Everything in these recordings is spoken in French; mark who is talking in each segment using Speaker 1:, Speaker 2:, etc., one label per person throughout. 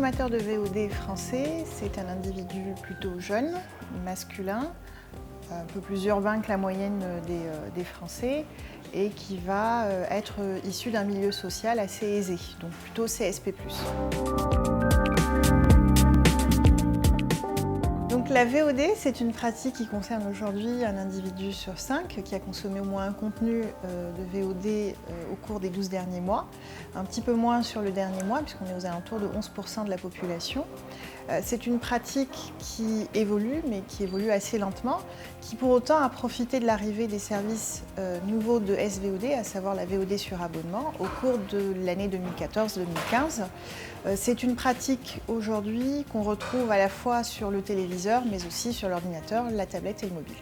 Speaker 1: consommateur de VOD français, c'est un individu plutôt jeune, masculin, un peu plus urbain que la moyenne des Français et qui va être issu d'un milieu social assez aisé, donc plutôt CSP+. Donc la VOD, c'est une pratique qui concerne aujourd'hui un individu sur 5 qui a consommé au moins un contenu de VOD au cours des 12 derniers mois, un petit peu moins sur le dernier mois puisqu'on est aux alentours de 11% de la population. C'est une pratique qui évolue, mais qui évolue assez lentement, qui pour autant a profité de l'arrivée des services nouveaux de SVOD, à savoir la VOD sur abonnement, au cours de l'année 2014-2015. C'est une pratique aujourd'hui qu'on retrouve à la fois sur le téléviseur, mais aussi sur l'ordinateur, la tablette et le mobile.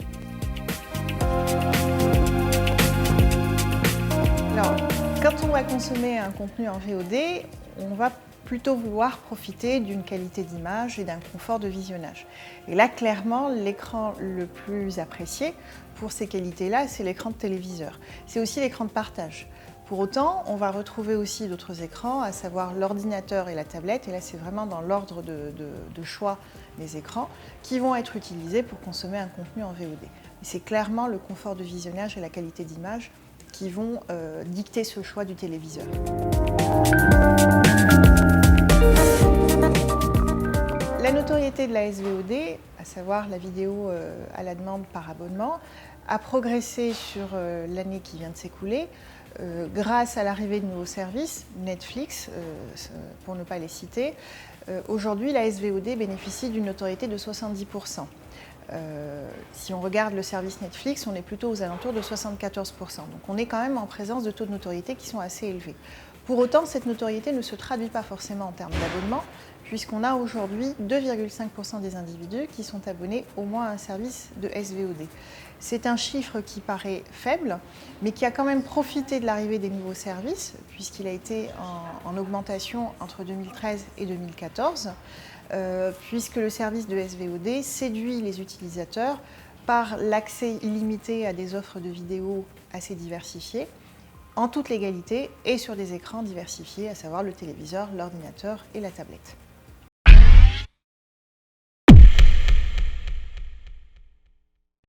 Speaker 1: Alors, quand on va consommer un contenu en VOD, on va plutôt vouloir profiter d'une qualité d'image et d'un confort de visionnage. Et là, clairement, l'écran le plus apprécié pour ces qualités-là, c'est l'écran de téléviseur. C'est aussi l'écran de partage. Pour autant, on va retrouver aussi d'autres écrans, à savoir l'ordinateur et la tablette, et là c'est vraiment dans l'ordre de choix des écrans, qui vont être utilisés pour consommer un contenu en VOD. C'est clairement le confort de visionnage et la qualité d'image qui vont dicter ce choix du téléviseur. La notoriété de la SVOD, à savoir la vidéo à la demande par abonnement, a progressé sur l'année qui vient de s'écouler grâce à l'arrivée de nouveaux services, Netflix pour ne pas les citer. Aujourd'hui, la SVOD bénéficie d'une notoriété de 70%. Si on regarde le service Netflix, on est plutôt aux alentours de 74%. Donc on est quand même en présence de taux de notoriété qui sont assez élevés. Pour autant, cette notoriété ne se traduit pas forcément en termes d'abonnement, puisqu'on a aujourd'hui 2,5% des individus qui sont abonnés au moins à un service de SVOD. C'est un chiffre qui paraît faible, mais qui a quand même profité de l'arrivée des nouveaux services, puisqu'il a été en augmentation entre 2013 et 2014, puisque le service de SVOD séduit les utilisateurs par l'accès illimité à des offres de vidéos assez diversifiées, en toute légalité et sur des écrans diversifiés, à savoir le téléviseur, l'ordinateur et la tablette.